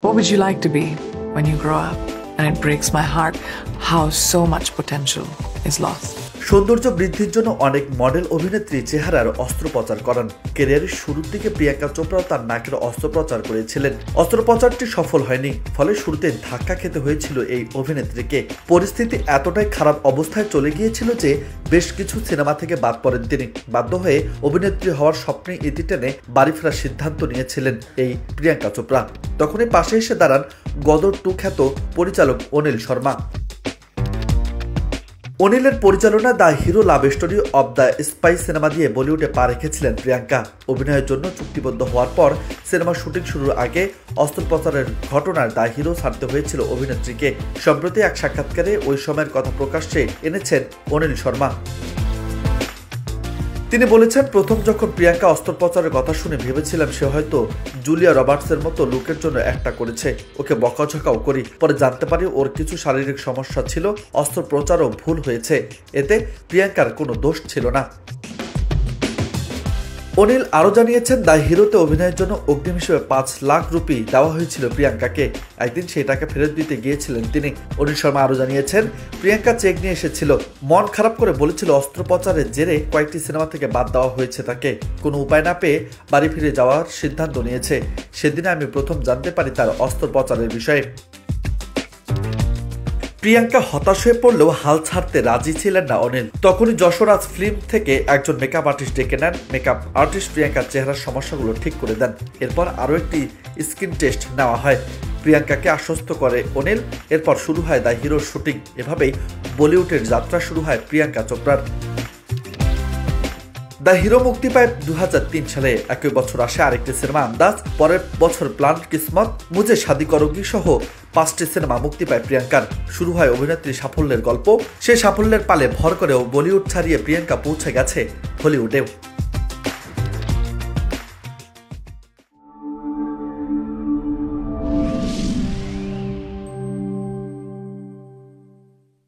What would you like to be when you grow up? And it breaks my heart how so much potential is lost. সৌন্দর্য বৃদ্ধির জন্য অনেক model অভিনেত্রী চেহারার অস্ত্রোপচার করান। ক্যারিয়ারের শুরুর দিকে প্রিয়াঙ্কা চোপড়াও তার নাকের অস্ত্রোপচার করেছিলেন। অস্ত্রোপচারটি সফল হয়নি, ফলে শুরুতে ধাক্কা খেতে হয়েছিল এই অভিনেত্রীকে। পরিস্থিতি এতটাই খারাপ অবস্থায় চলে গিয়েছিল যে বেশ কিছু সিনেমা থেকে বাদ পড়েন তিনি। বাধ্য হয়ে অভিনেত্রী হওয়ার স্বপ্নে ইতি টেনে বাড়ি ফেরার সিদ্ধান্ত নিয়েছিলেন এই প্রিয়াঙ্কা চোপড়া। তখনই পাশে এসে দাঁড়ান গদর 2 খ্যাত পরিচালক অনিল শর্মা। অনিলের পরিচালনা the hero love story of the spy cinema দিয়ে বলিউডে পা রেখেছিলেন প্রিয়াঙ্কা। অভিনয়ের জন্য চুক্তিবদ্ধ হওয়ার পর সিনেমার শুটিং শুরুর আগে অস্ত্রোপচারের ঘটনার দ্য হিরো ছাড়তে হয়েছিল অভিনেত্রীকে। সম্প্রতি এক সাক্ষাৎকারে ওই সময়ের কথা প্রকাশ্যে এনেছেন অনিল শর্মা। তিনি বলেছেন, প্রথম যখন প্রিয়াঙ্কা অস্ত্রোপচারের কথা শুনে ভেবেছিলাম সে হয়তো জুলিয়া রবার্টসের মতো লুকের জন্য একটা করেছে, ওকে বকাঝকাও করি। পরে জানতে পারি ওর কিছু শারীরিক সমস্যা ছিল, অস্ত্রোপচারও ভুল হয়েছে, এতে প্রিয়াঙ্কার কোনো দোষ ছিল না। অনিল আরও জানিয়েছেন, দ্য হিরোতে অভিনয়ের জন্য অগ্রিম হিসেবে 5 লাখ রুপি দেওয়া হয়েছিল প্রিয়াঙ্কাকে। একদিন সেই টাকা ফেরত দিতে গিয়েছিলেন তিনি। অনিল শর্মা আরও জানিয়েছেন, প্রিয়াঙ্কা চেক নিয়ে এসেছিল, মন খারাপ করে বলেছিল অস্ত্রোপচারের জেরে কয়েকটি সিনেমা থেকে বাদ দেওয়া হয়েছে তাকে। কোনো উপায় না পেয়ে বাড়ি ফিরে যাওয়ার সিদ্ধান্ত নিয়েছে। সেদিনে আমি প্রথম জানতে পারি তার অস্ত্রোপচারের বিষয়ে। প্রিয়াঙ্কা হতাশ হয়ে পড়লেও হাল ছাড়তে রাজি ছিলেন না অনিল। তখনই যশোরাজ ফিল্ম থেকে একজন মেকআপ আর্টিস্ট ডেকে নেন। মেকআপ আর্টিস্ট প্রিয়াঙ্কার চেহারার সমস্যাগুলো ঠিক করে দেন। এরপর আরও একটি স্কিন টেস্ট নেওয়া হয়। প্রিয়াঙ্কাকে আশ্বস্ত করে অনিল। এরপর শুরু হয় দ্য হিরোর শুটিং। এভাবেই বলিউডের যাত্রা শুরু হয় প্রিয়াঙ্কা চোপড়ার। দ্য হিরো মুক্তি পায় 2003 সালে। একই বছর আসে আরেকটি সিনেমা আন্দাজ। পরের বছর প্লান্ট কিসমত, মুঝে শাদি করোগি সহ 5টি সিনেমা মুক্তি পায় প্রিয়াঙ্কার। শুরু হয় অভিনেত্রীর সাফল্যের গল্প। সেই সাফল্যের পালে ভর করেও বলিউড ছাড়িয়ে প্রিয়াঙ্কা পৌঁছে গেছে হলিউডেও।